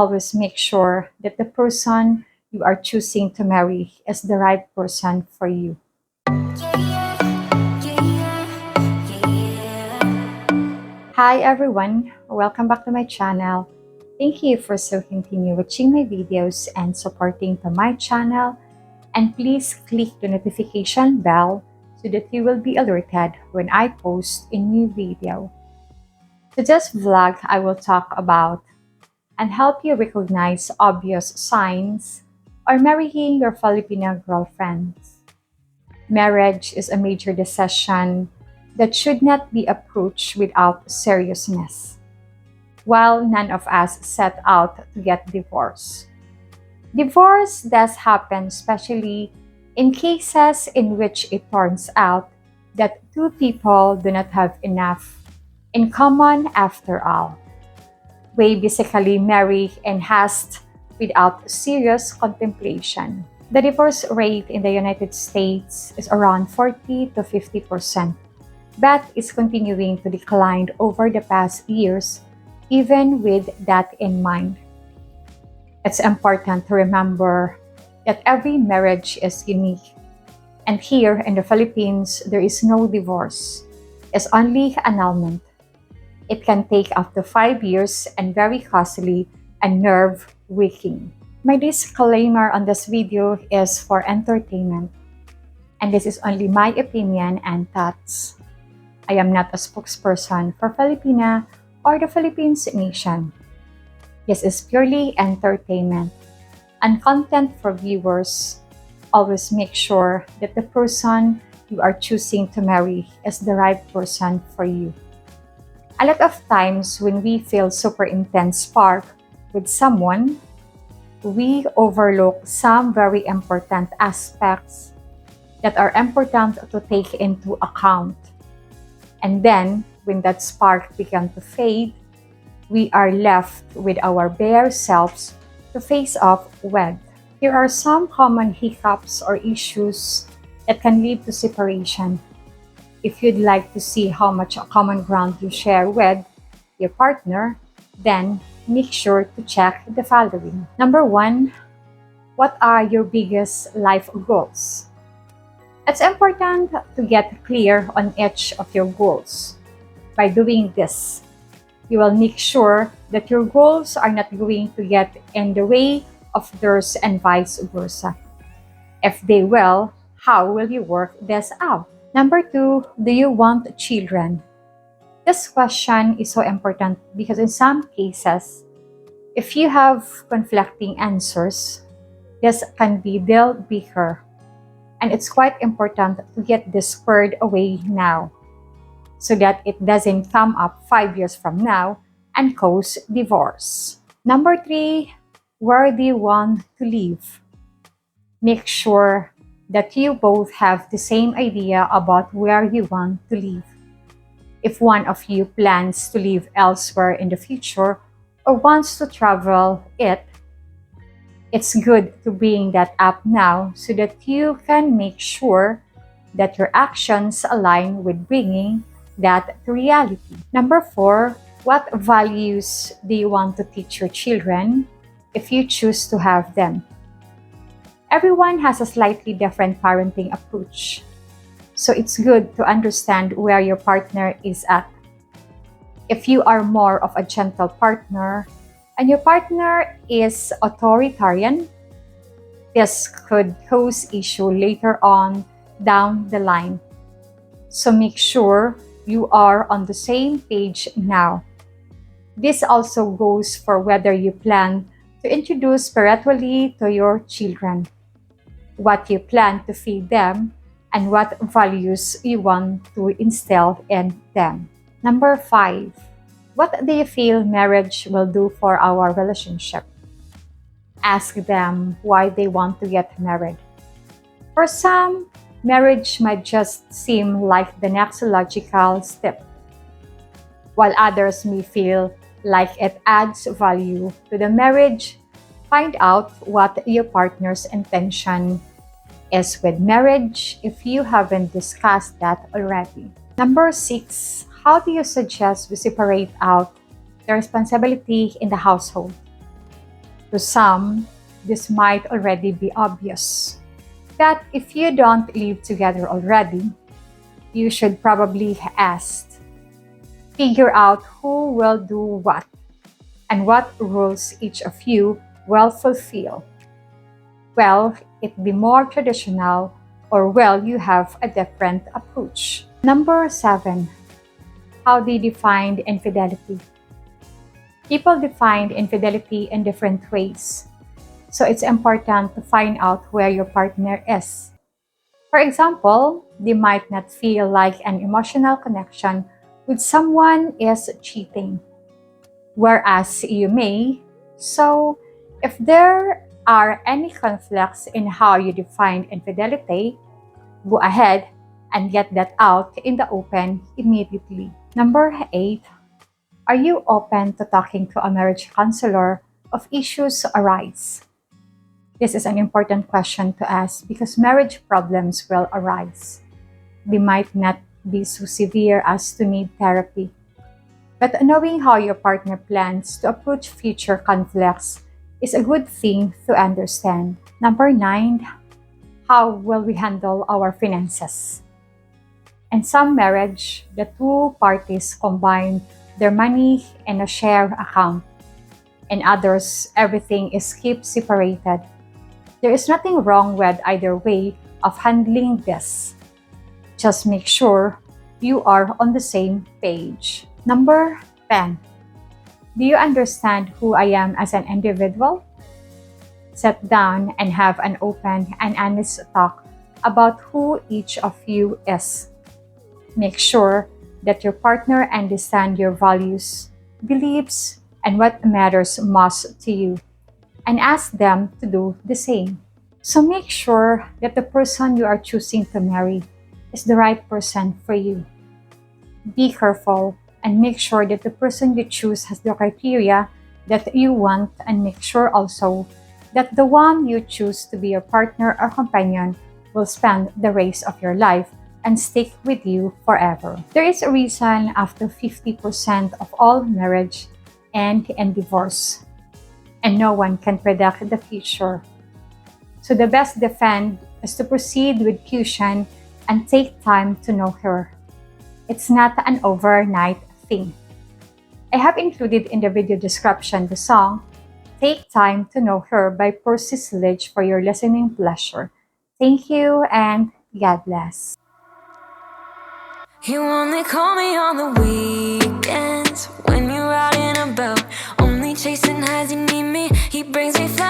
Always make sure that the person you are choosing to marry is the right person for you. Hi everyone, welcome back to my channel. Thank you for continue watching my videos and supporting to my channel. And please click the notification bell so that you will be alerted when I post a new video. Today's vlog I will talk about and help you recognize obvious signs or marrying your Filipino girlfriends. Marriage is a major decision that should not be approached without seriousness. While none of us set out to get divorced. Divorce does happen, especially in cases in which it turns out that two people do not have enough in common after all. We basically marry and hast without serious contemplation. The divorce rate in the United States is around 40 to 50%, but is continuing to decline over the past years, even with that in mind. It's important to remember that every marriage is unique. And here in the Philippines, there is no divorce. It's only annulment. It can take up to 5 years and very costly and nerve-wracking. My disclaimer on this video is for entertainment, and this is only my opinion and thoughts. I am not a spokesperson for Filipina or the Philippines nation. This is purely entertainment and content for viewers. Always make sure that the person you are choosing to marry is the right person for you. A lot of times when we feel super intense spark with someone, we overlook some very important aspects that are important to take into account. And then, when that spark begins to fade, we are left with our bare selves to face off with. Here are some common hiccups or issues that can lead to separation. If you'd like to see how much common ground you share with your partner, then make sure to check the following. Number 1, what are your biggest life goals? It's important to get clear on each of your goals. By doing this, you will make sure that your goals are not going to get in the way of theirs and vice versa. If they will, how will you work this out? Number 2, do you want children? This question is so important because in some cases, if you have conflicting answers, this can be deal breaker. And it's quite important to get this squared away now so that it doesn't come up 5 years from now and cause divorce. Number 3, where do you want to live? Make sure that you both have the same idea about where you want to live. If one of you plans to live elsewhere in the future or wants to travel it's good to bring that up now so that you can make sure that your actions align with bringing that to reality. Number 4, what values do you want to teach your children if you choose to have them? Everyone has a slightly different parenting approach, so it's good to understand where your partner is at. If you are more of a gentle partner and your partner is authoritarian, this could cause issue later on down the line. So make sure you are on the same page now. This also goes for whether you plan to introduce spiritually to your children, what you plan to feed them, and what values you want to instill in them. Number 5, what do you feel marriage will do for our relationship? Ask them why they want to get married. For some, marriage might just seem like the next logical step, while others may feel like it adds value to the marriage. Find out what your partner's intention is with marriage if you haven't discussed that already. Number 6, how do you suggest we separate out the responsibility in the household? To some, this might already be obvious. That if you don't live together already, you should probably ask, figure out who will do what and what rules each of you will fulfill. Will it be more traditional or will you have a different approach? Number 7, how they defined infidelity. People define infidelity in different ways, so it's important to find out where your partner is. For example, they might not feel like an emotional connection with someone is cheating, whereas you may. So, if there are any conflicts in how you define infidelity, go ahead and get that out in the open immediately. Number 8, are you open to talking to a marriage counselor if issues arise? This is an important question to ask because marriage problems will arise. They might not be so severe as to need therapy. But knowing how your partner plans to approach future conflicts is a good thing to understand. Number 9, how will we handle our finances? In some marriage, the two parties combine their money in a share account. In others, everything is kept separated. There is nothing wrong with either way of handling this. Just make sure you are on the same page. Number 10. Do you understand who I am as an individual? Sit down and have an open and honest talk about who each of you is. Make sure that your partner understands your values, beliefs, and what matters most to you, and ask them to do the same. So make sure that the person you are choosing to marry is the right person for you. Be careful and make sure that the person you choose has the criteria that you want, and make sure also that the one you choose to be your partner or companion will spend the rest of your life and stick with you forever. There is a reason after 50% of all marriage end in divorce, and no one can predict the future. So the best defense is to proceed with caution and take time to know her. It's not an overnight thing. I have included in the video description the song Take Time to Know Her by Percy Sledge for your listening pleasure. Thank you and God bless. You only call me on the weekends when you're out and about, only chasing highs. You need me, he brings me flowers.